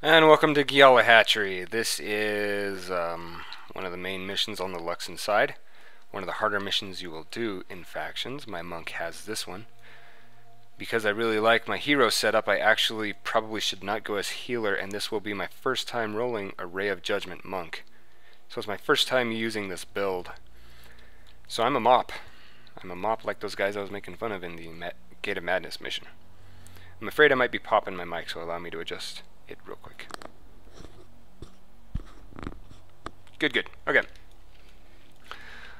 And welcome to Coehl-Gyala Hatchery. This is one of the main missions on the Luxon side. One of the harder missions you will do in factions. My monk has this one. Because I really like my hero setup, I actually probably should not go as healer, and this will be my first time rolling a Ray of Judgement Monk. So it's my first time using this build. So I'm a mop. I'm a mop like those guys I was making fun of in the Gate of Madness mission. I'm afraid I might be popping my mic, so allow me to adjust it real quick. Good. Okay.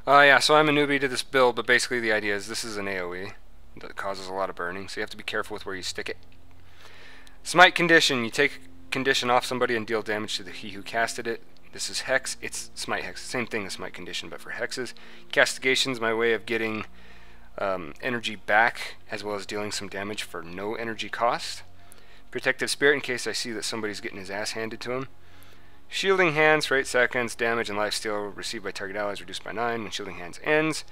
Yeah, so I'm a newbie to this build, but basically the idea is this is an AoE that causes a lot of burning, so you have to be careful with where you stick it. Smite condition. You take condition off somebody and deal damage to he who casted it. This is Hex. It's Smite Hex. Same thing as Smite condition, but for hexes. Castigation's my way of getting energy back, as well as dealing some damage for no energy cost. Protective Spirit, in case I see that somebody's getting his ass handed to him. Shielding Hands for 8 seconds. Damage and lifesteal received by target allies reduced by 9. When Shielding Hands ends,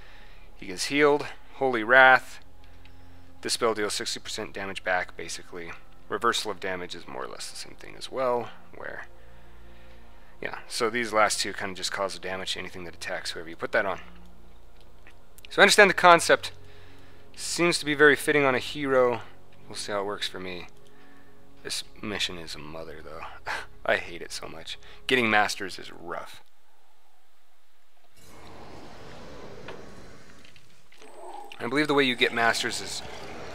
he gets healed. Holy Wrath. This spell deals 60% damage back, basically. Reversal of damage is more or less the same thing as well, where... yeah, so these last two kind of just cause damage to anything that attacks whoever you put that on. So I understand the concept. Seems to be very fitting on a hero. We'll see how it works for me. This mission is a mother, though. I hate it so much. Getting masters is rough. I believe the way you get masters is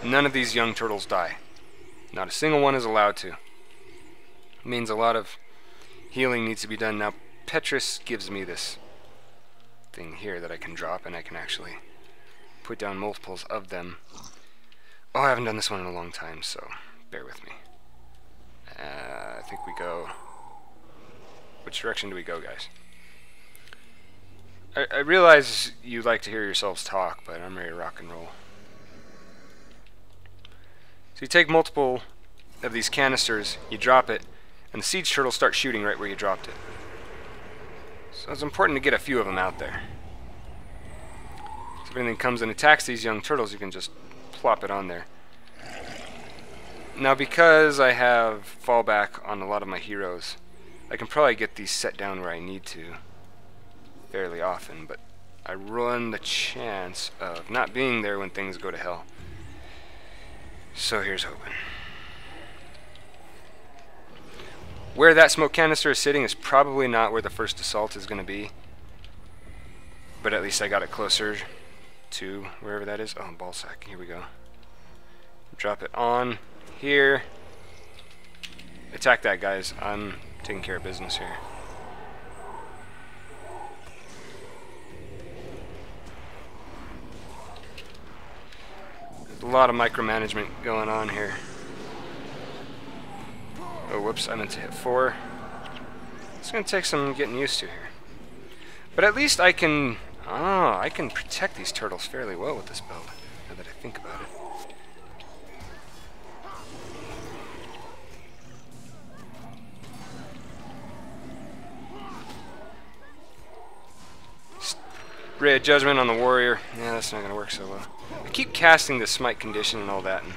none of these young turtles die. Not a single one is allowed to. It means a lot of healing needs to be done. Now, Petrus gives me this thing here that I can drop, and I can actually put down multiples of them. Oh, I haven't done this one in a long time, so bear with me. I think we go... which direction do we go, guys? I realize you like to hear yourselves talk, but I'm ready to rock and roll. So you take multiple of these canisters, you drop it, and the siege turtles start shooting right where you dropped it. So it's important to get a few of them out there. So if anything comes and attacks these young turtles, you can just plop it on there. Now, because I have fallback on a lot of my heroes, I can probably get these set down where I need to fairly often, but I run the chance of not being there when things go to hell. So here's hoping. Where that smoke canister is sitting is probably not where the first assault is going to be, but at least I got it closer to wherever that is. Oh, ball sack. Here we go. Drop it on here. Attack that, guys. I'm taking care of business here. There's a lot of micromanagement going on here. Oh, whoops, I meant to hit 4. It's going to take some getting used to here. But at least I can... oh, I can protect these turtles fairly well with this build, now that I think about it. Ray of Judgement on the warrior. Yeah, that's not going to work so well. I keep casting the smite condition and all that. And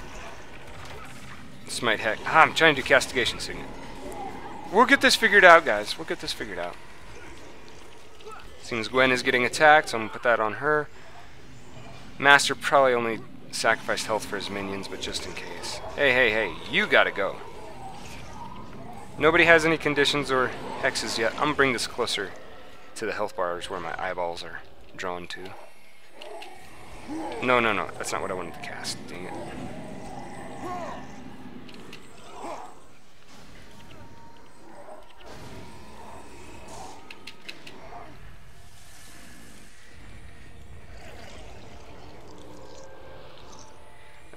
smite heck. Ah, I'm trying to do castigation signet. We'll get this figured out, guys. We'll get this figured out. Seems Gwen is getting attacked, so I'm going to put that on her. Master probably only sacrificed health for his minions, but just in case. Hey, you gotta go. Nobody has any conditions or hexes yet. I'm going to bring this closer to the health bars where my eyeballs are drawn to. No, that's not what I wanted to cast. Dang it.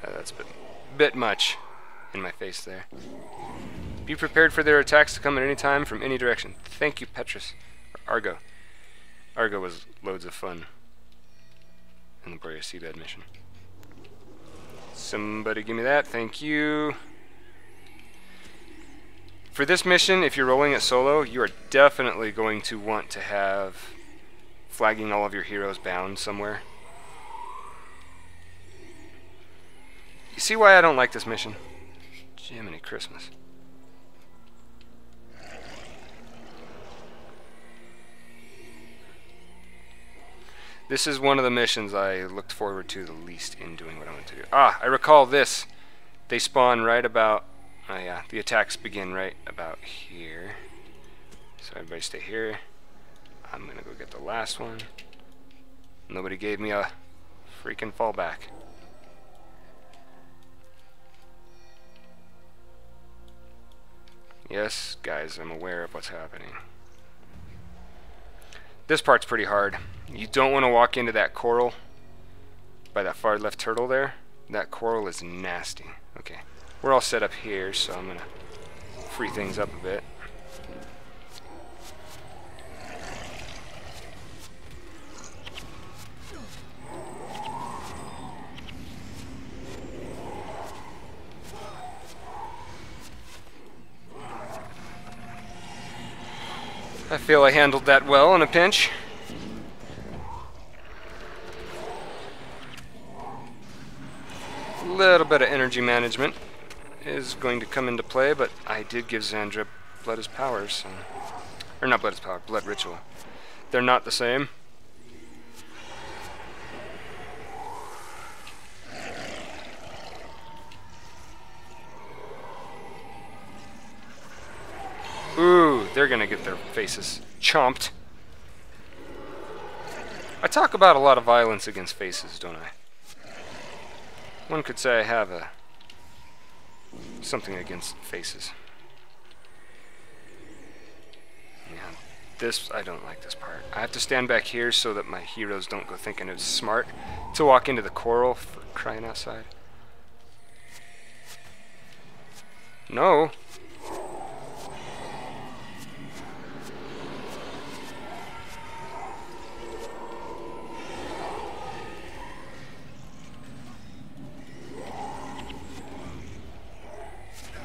That's a bit much in my face there. Be prepared for their attacks to come at any time from any direction. Thank you, Petrus. Or Argo. Argo was loads of fun in the Borea Seabed mission. Somebody give me that. Thank you. For this mission, if you're rolling it solo, you are definitely going to want to have flagging all of your heroes bound somewhere. You see why I don't like this mission? Jiminy Christmas. This is one of the missions I looked forward to the least in doing what I want to do. Ah, I recall this. They spawn right about... Oh yeah, the attacks begin right about here. So everybody stay here. I'm gonna go get the last one. Nobody gave me a freaking fallback. Yes, guys, I'm aware of what's happening. This part's pretty hard. You don't want to walk into that coral by that far left turtle there. That coral is nasty. Okay, we're all set up here, so I'm gonna free things up a bit. I feel I handled that well in a pinch. A little bit of energy management is going to come into play, but I did give Xandra Blood as powers. So. Or not Blood as power, Blood Ritual. They're not the same. Ooh, they're gonna get their faces chomped. I talk about a lot of violence against faces, don't I? One could say I have something against faces. Yeah, I don't like this part. I have to stand back here so that my heroes don't go thinking it's smart to walk into the coral, for crying outside. No.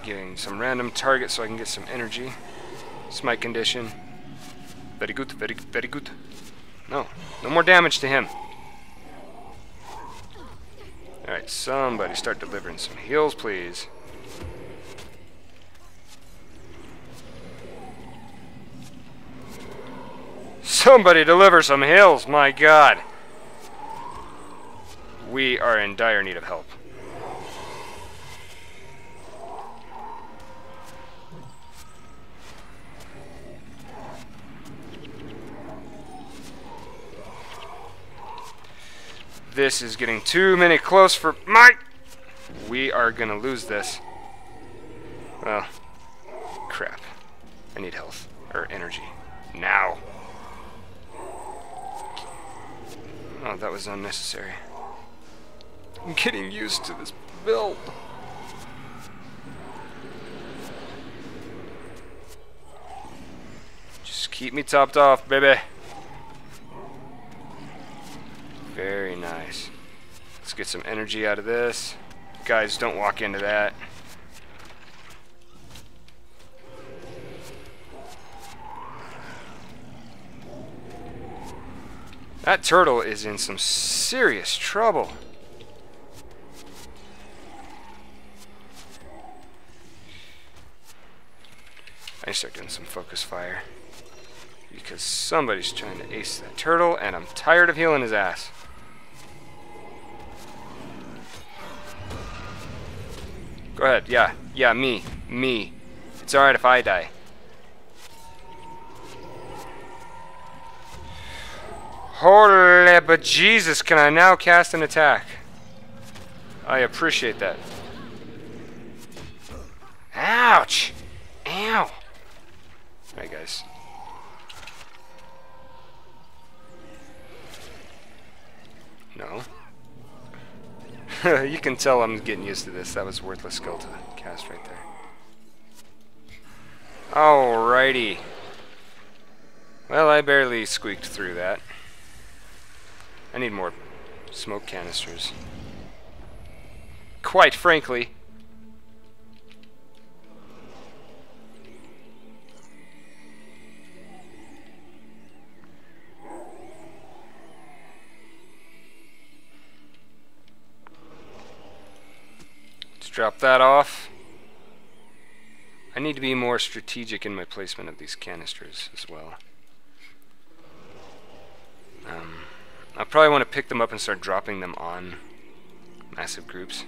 Getting some random targets so I can get some energy. Smite condition. Very good, very, very good. No more damage to him. Alright, somebody start delivering some heals, please. Somebody deliver some heals, my god. We are in dire need of help. This is getting too many close for my... We are gonna lose this. Well, crap. I need health. Or energy. Now. Oh, that was unnecessary. I'm getting used to this build. Just keep me topped off, baby. Very nice. Let's get some energy out of this. Guys, don't walk into that. That turtle is in some serious trouble. I need to start doing some focus fire. Because somebody's trying to ace that turtle, and I'm tired of healing his ass. Go ahead, yeah, me. It's alright if I die. Holy but Jesus, can I now cast an attack? I appreciate that. Ouch! Ow! Alright, guys. No. You can tell I'm getting used to this. That was a worthless skill to cast right there. Alrighty. Well, I barely squeaked through that. I need more smoke canisters. Quite frankly. Drop that off. I need to be more strategic in my placement of these canisters as well. I probably want to pick them up and start dropping them on massive groups,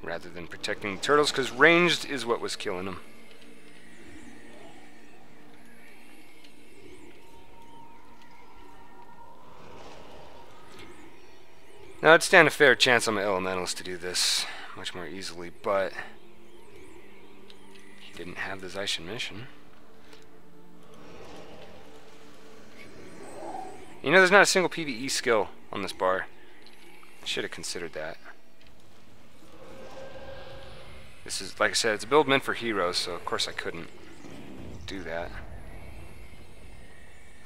rather than protecting the turtles, because ranged is what was killing them. Now I'd stand a fair chance on my elementals to do this much more easily, but he didn't have the Zaishin mission. You know, there's not a single PvE skill on this bar. I should have considered that. This is, like I said, it's a build meant for heroes, so of course I couldn't do that.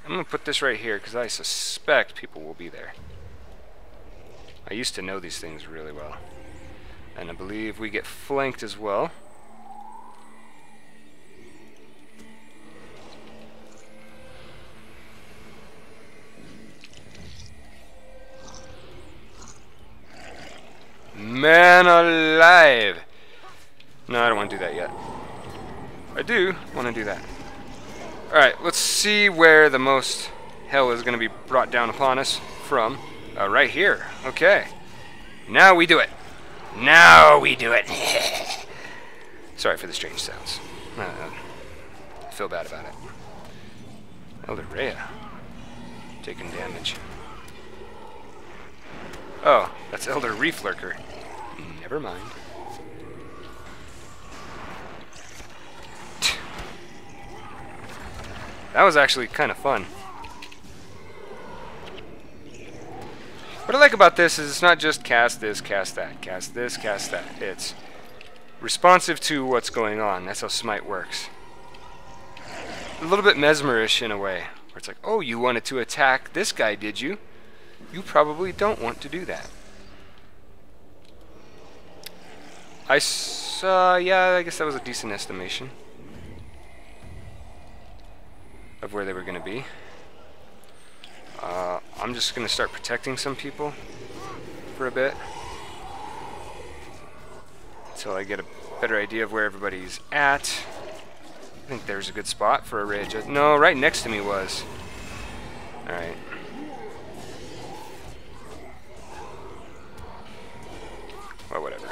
I'm going to put this right here because I suspect people will be there. I used to know these things really well. And I believe we get flanked as well. Man alive! No, I don't want to do that yet. I do want to do that. Alright, let's see where the most hell is going to be brought down upon us from. Right here. Okay. Now we do it. Now we do it. Sorry for the strange sounds. I feel bad about it. Elder Rhea. Taking damage. Oh, that's Elder Reef Lurker. Never mind. That was actually kind of fun. What I like about this is it's not just cast this, cast that, cast this, cast that. It's responsive to what's going on. That's how smite works. A little bit mesmerish in a way, where it's like, oh, you wanted to attack this guy, did you? You probably don't want to do that. Yeah, I guess that was a decent estimation of where they were going to be. I'm just going to start protecting some people for a bit until I get a better idea of where everybody's at. I think there's a good spot for a Ray of Judgement. No, right next to me was. Alright. Well, whatever.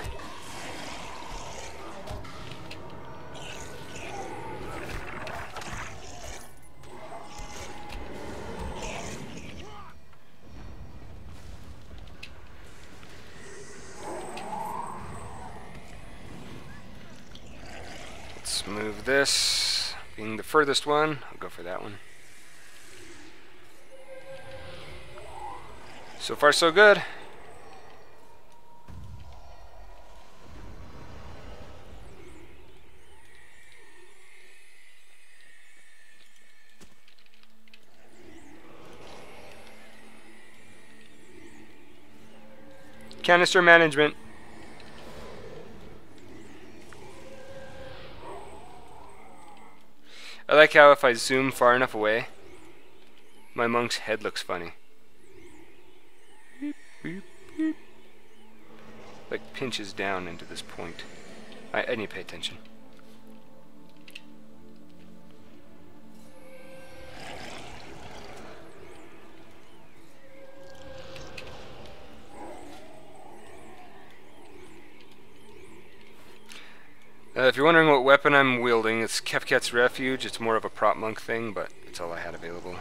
Let's move this. Being the furthest one, I'll go for that one. So far, so good. Canister management. I like how if I zoom far enough away, my monk's head looks funny. Like pinches down into this point. I need to pay attention. If you're wondering what weapon I'm wielding, it's Kefket's Refuge. It's more of a prop monk thing, but it's all I had available.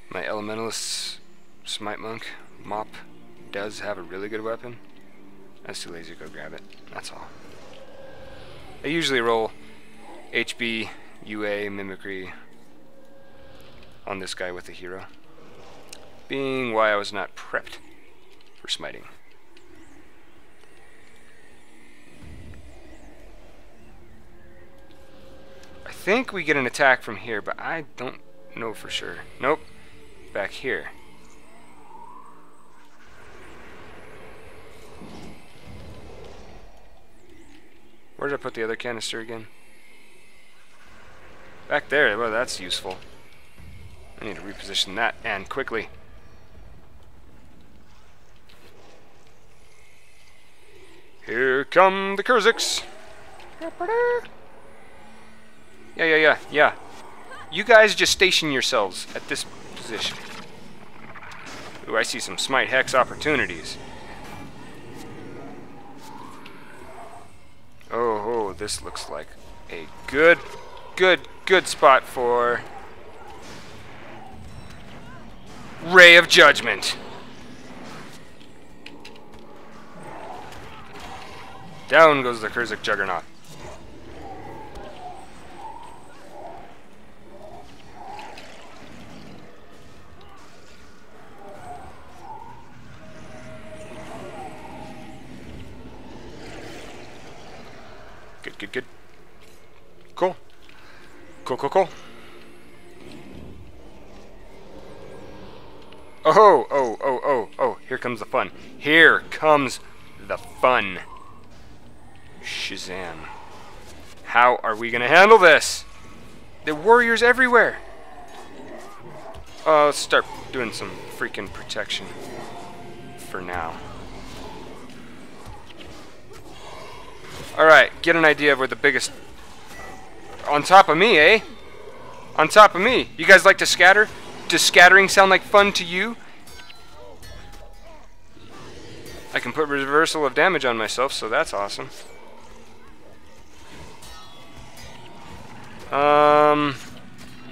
My Elementalist Smite Monk, Mop, does have a really good weapon. I was too lazy to go grab it, that's all. I usually roll HB, UA, Mimicry on this guy with the hero, being why I was not prepped for smiting. I think we get an attack from here, but I don't know for sure. Nope. Back here. Where did I put the other canister again? Back there. Well, that's useful. I need to reposition that, and quickly. Here come the Kurzicks. Yeah. You guys just station yourselves at this position. Ooh, I see some smite hex opportunities. Oh, this looks like a good spot for Ray of Judgement. Down goes the Kurzick Juggernaut. Good. Cool. Oh, here comes the fun. Here comes the fun. Shazam. How are we gonna handle this? There are warriors everywhere. Let's start doing some freaking protection for now. Alright, get an idea of where the biggest... On top of me, eh? On top of me. You guys like to scatter? Does scattering sound like fun to you? I can put reversal of damage on myself, so that's awesome.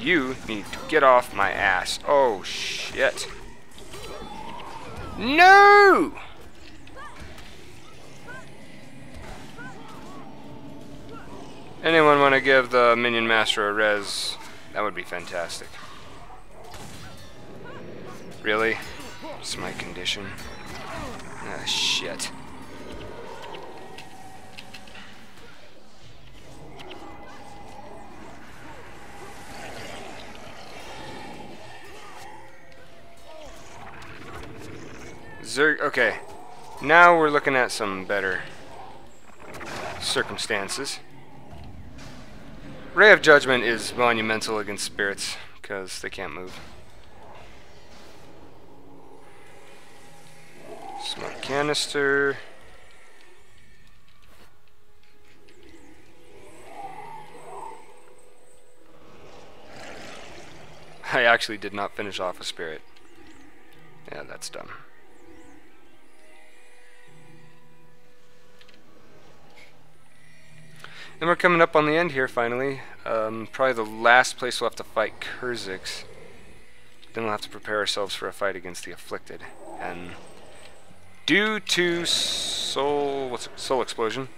You need to get off my ass. Oh, shit. No! Anyone want to give the minion master a res? That would be fantastic. Really? It's my condition. Ah, shit. Okay. Now we're looking at some better circumstances. Ray of Judgement is monumental against spirits, because they can't move. Smoke canister. I actually did not finish off a spirit. Yeah, that's dumb. And we're coming up on the end here, finally. Probably the last place we'll have to fight Kurzick's. Then we'll have to prepare ourselves for a fight against the Afflicted. And due to soul explosion,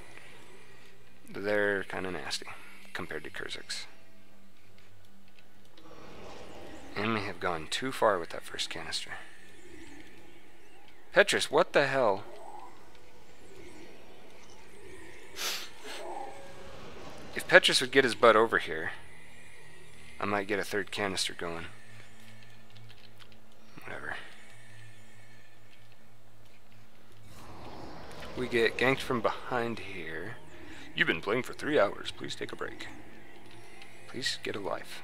they're kind of nasty compared to Kurzick's. And we have gone too far with that first canister. Petrus, what the hell? If Petrus would get his butt over here, I might get a third canister going. Whatever. We get ganked from behind here. You've been playing for 3 hours. Please take a break. Please get a life.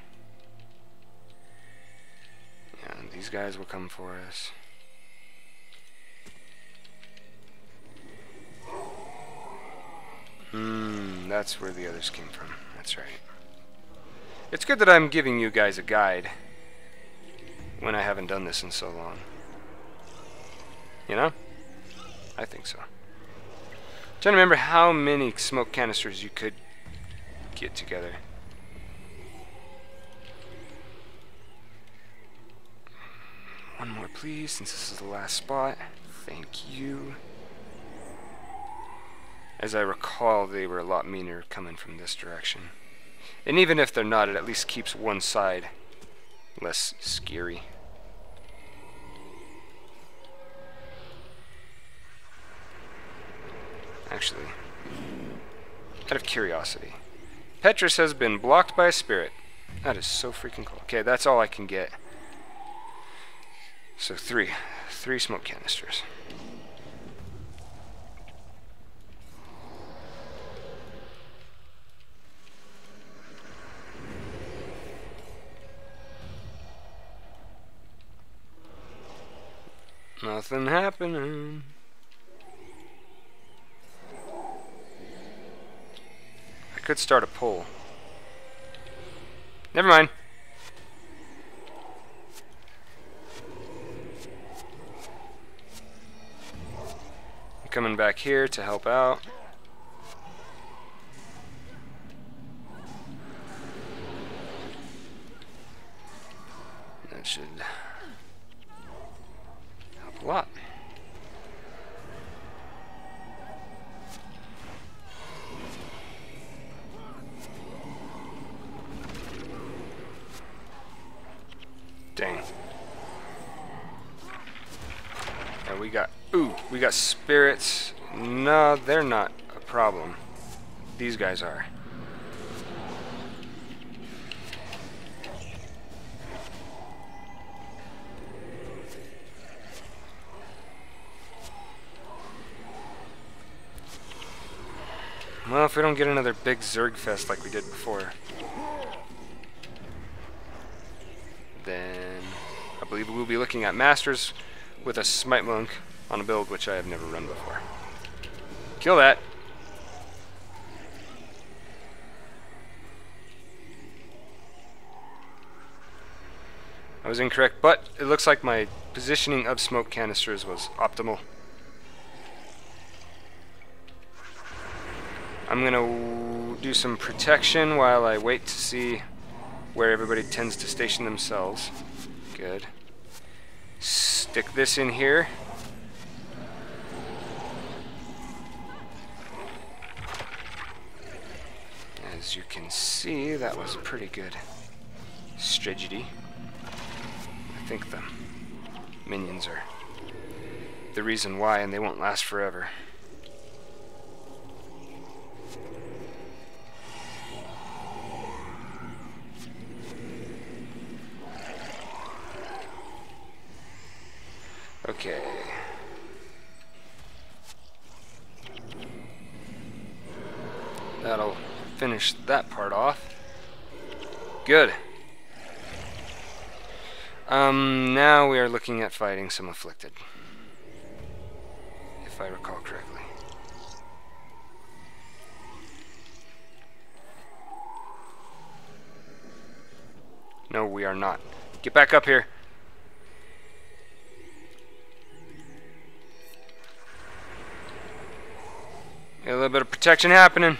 Yeah, these guys will come for us. That's where the others came from. That's right. It's good that I'm giving you guys a guide when I haven't done this in so long. You know? I think so. Trying to remember how many smoke canisters you could get together. One more, please, since this is the last spot. Thank you. As I recall, they were a lot meaner coming from this direction. And even if they're not, it at least keeps one side less scary. Actually, out of curiosity, Petrus has been blocked by a spirit. That is so freaking cool. Okay, that's all I can get. So three smoke canisters. Nothing happening. I could start a poll. Never mind. coming back here to help out. That should help a lot. Dang. And we got spirits. No, they're not a problem. These guys are. Well, if we don't get another big Zerg fest like we did before, then I believe we'll be looking at Masters with a Smite Monk on a build which I have never run before. Kill that! I was incorrect, but it looks like my positioning of smoke canisters was optimal. I'm gonna do some protection while I wait to see where everybody tends to station themselves. Good. Stick this in here. As you can see, that was a pretty good strategy. I think the minions are the reason why, and they won't last forever. Okay. That'll finish that part off. Good. Now we are looking at fighting some afflicted, if I recall correctly. No, we are not. Get back up here. Got a little bit of protection happening.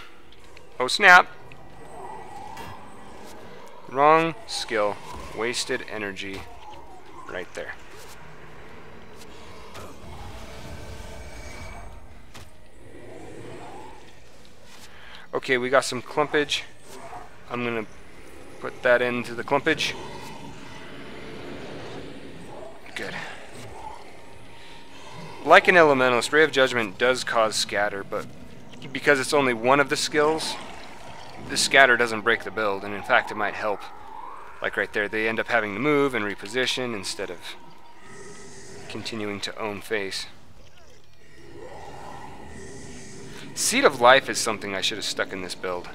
Oh snap. Wrong skill. Wasted energy right there. Okay, we got some clumpage. I'm gonna put that into the clumpage. Good. Like an elementalist, Ray of Judgement does cause scatter, but because it's only one of the skills, the scatter doesn't break the build, and in fact it might help. Like right there, they end up having to move and reposition instead of continuing to own face. Seed of Life is something I should have stuck in this build.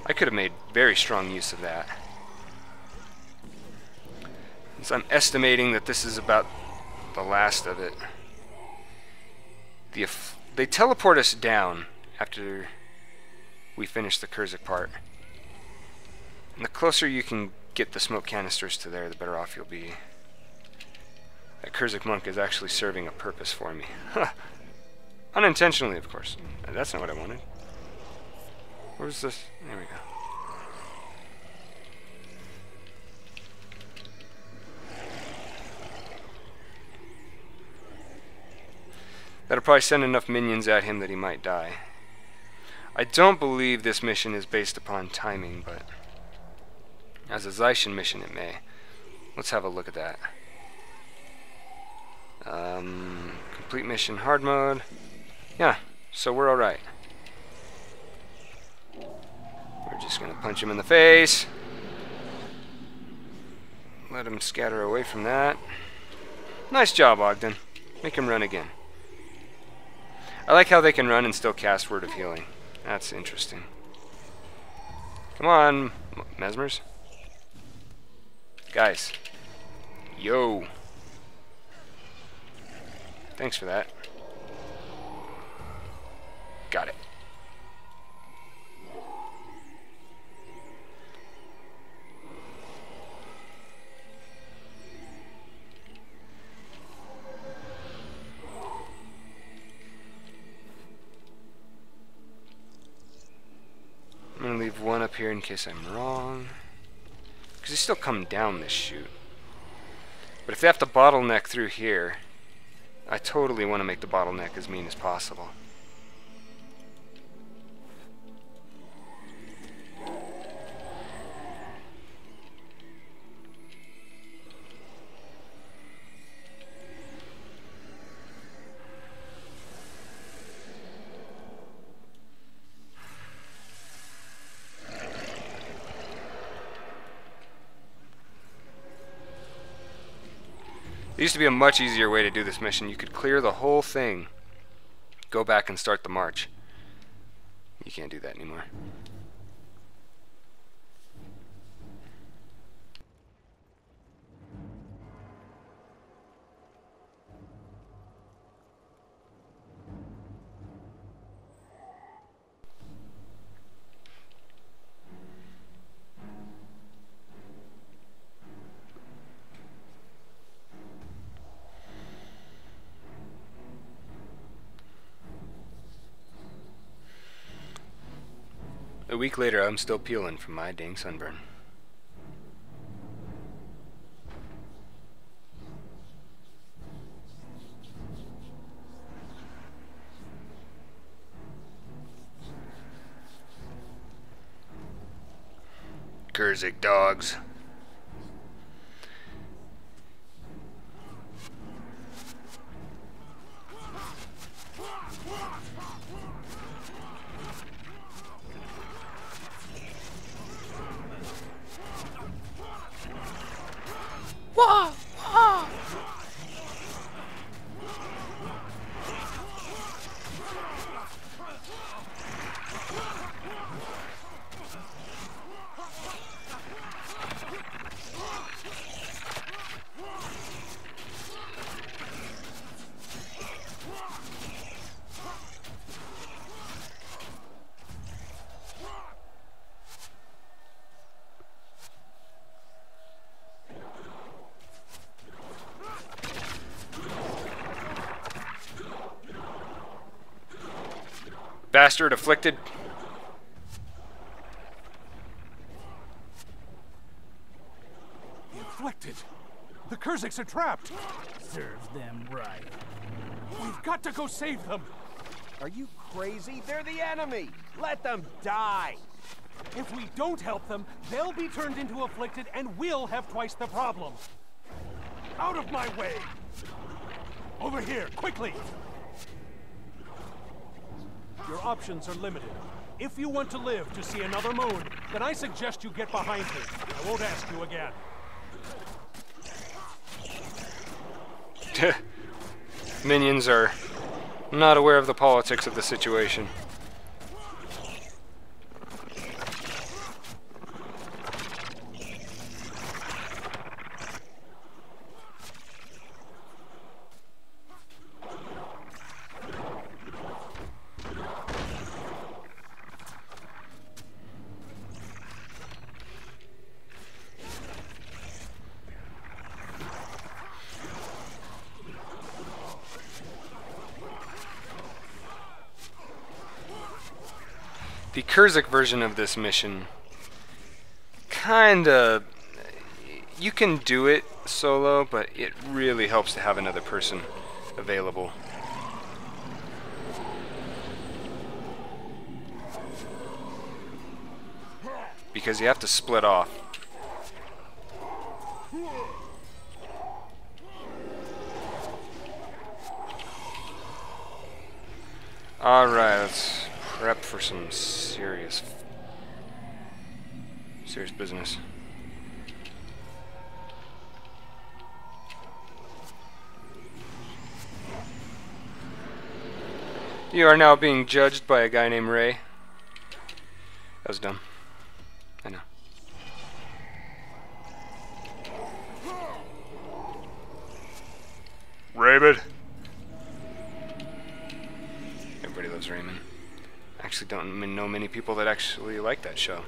I could have made very strong use of that. So I'm estimating that this is about the last of it. They teleport us down after we finish the Kurzick part. And the closer you can get the smoke canisters to there, the better off you'll be. That Kurzick monk is actually serving a purpose for me. Unintentionally, of course. That's not what I wanted. Where's this? There we go. That'll probably send enough minions at him that he might die. I don't believe this mission is based upon timing, but as a Zaishin mission it may. Let's have a look at that. Complete mission hard mode. Yeah, so we're alright. We're just gonna punch him in the face. Let him scatter away from that. Nice job, Ogden. Make him run again. I like how they can run and still cast Word of Healing. That's interesting. Come on, Mesmers. Guys. Yo. Thanks for that. Got it. gonna leave one up here in case I'm wrong. Because he's still coming down this chute. But if they have to bottleneck through here, I totally want to make the bottleneck as mean as possible. There used to be a much easier way to do this mission. You could clear the whole thing, go back and start the march. You can't do that anymore. A week later, I'm still peeling from my dang sunburn. Kurzick dogs. Bastard afflicted. The afflicted. The Kurzicks are trapped. Serves them right. We've got to go save them. Are you crazy? They're the enemy. Let them die. If we don't help them, they'll be turned into afflicted and we'll have twice the problem. Out of my way. Over here, quickly. Your options are limited. If you want to live to see another moon, then I suggest you get behind me. I won't ask you again. Minions are not aware of the politics of the situation. The Kurzick version of this mission, kinda, you can do it solo, but it really helps to have another person available. Because you have to split off. Alright, let's prep for some serious business. You are now being judged by a guy named Ray. That was dumb. I know. Raymond. Everybody loves Raymond. Actually don't know many people that actually like that show.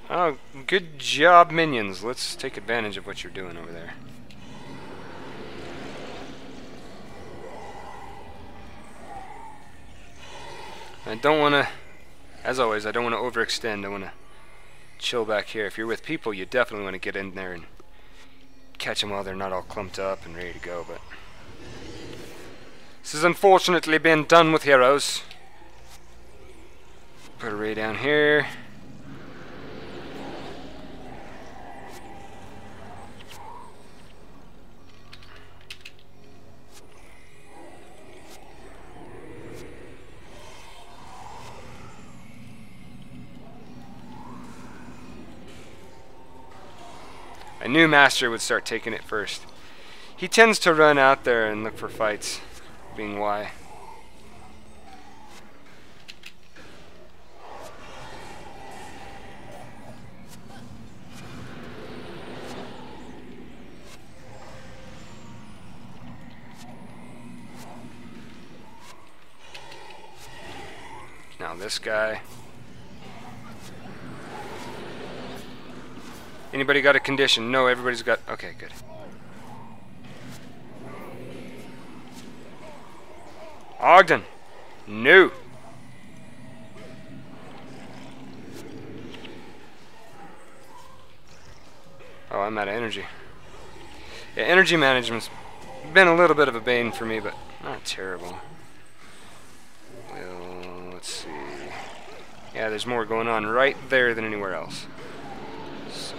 Oh, good job, minions. Let's take advantage of what you're doing over there. I As always, I don't want to overextend. I want to chill back here. If you're with people, you definitely want to get in there and catch them while they're not all clumped up and ready to go, but this has unfortunately been done with heroes. Put a ray down here. I knew Master would start taking it first. He tends to run out there and look for fights, being why. Now this guy. Anybody got a condition? No, everybody's got... Okay, good. Ogden. No. Oh, I'm out of energy. Yeah, energy management's been a little bit of a bane for me, but not terrible. Well, let's see. Yeah, there's more going on right there than anywhere else. So,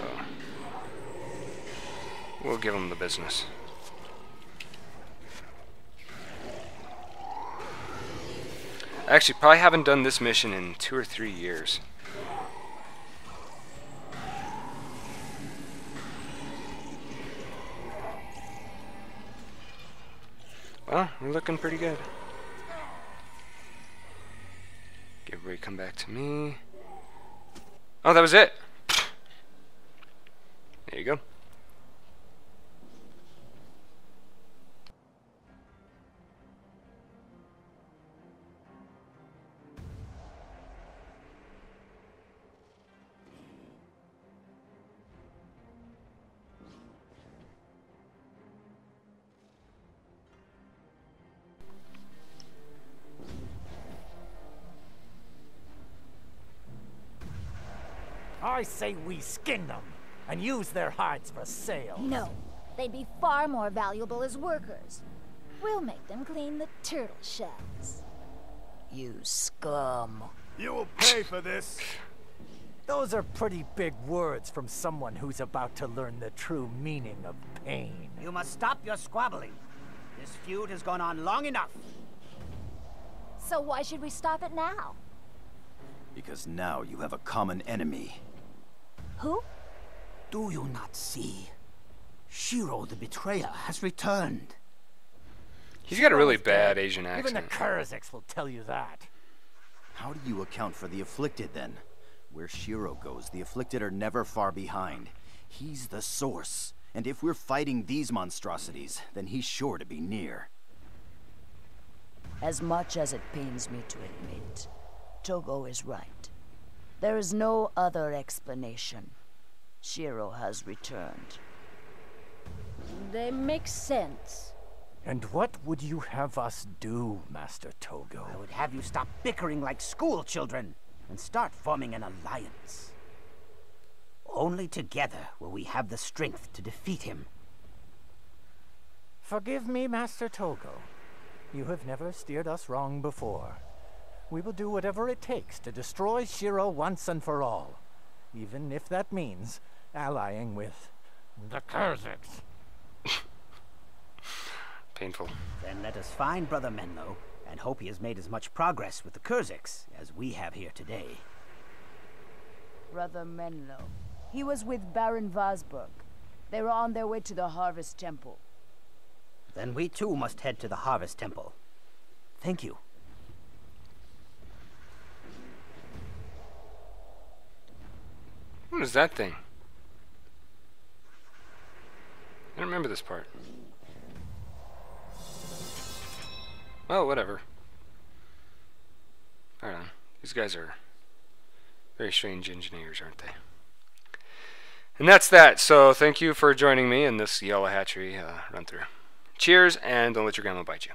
we'll give them the business. I actually probably haven't done this mission in 2 or 3 years. Well, we're looking pretty good. Everybody come back to me. Oh, that was it. There you go. I say we skin them and use their hides for sale. No, they'd be far more valuable as workers. We'll make them clean the turtle shells. You scum. You will pay for this. Those are pretty big words from someone who's about to learn the true meaning of pain. You must stop your squabbling. This feud has gone on long enough. So why should we stop it now? Because now you have a common enemy. Who? Do you not see? Shiro the Betrayer has returned. He's got a really bad Asian Even the accent. Kurziks will tell you that. How do you account for the Afflicted, then? Where Shiro goes, the Afflicted are never far behind. He's the source. And if we're fighting these monstrosities, then he's sure to be near. As much as it pains me to admit, Togo is right. There is no other explanation. Shiro has returned. They make sense. And what would you have us do, Master Togo? I would have you stop bickering like school children and start forming an alliance. Only together will we have the strength to defeat him. Forgive me, Master Togo. You have never steered us wrong before. We will do whatever it takes to destroy Shiro once and for all, even if that means allying with the Kurziks. Painful. Then let us find Brother Menlo and hope he has made as much progress with the Kurziks as we have here today. Brother Menlo. He was with Baron Vosburg. They were on their way to the Harvest Temple. Then we too must head to the Harvest Temple. Thank you. What is that thing? I don't remember this part. Well, whatever. I don't know. These guys are very strange engineers, aren't they? And that's that. So thank you for joining me in this Gyala Hatchery run-through. Cheers, and don't let your grandma bite you.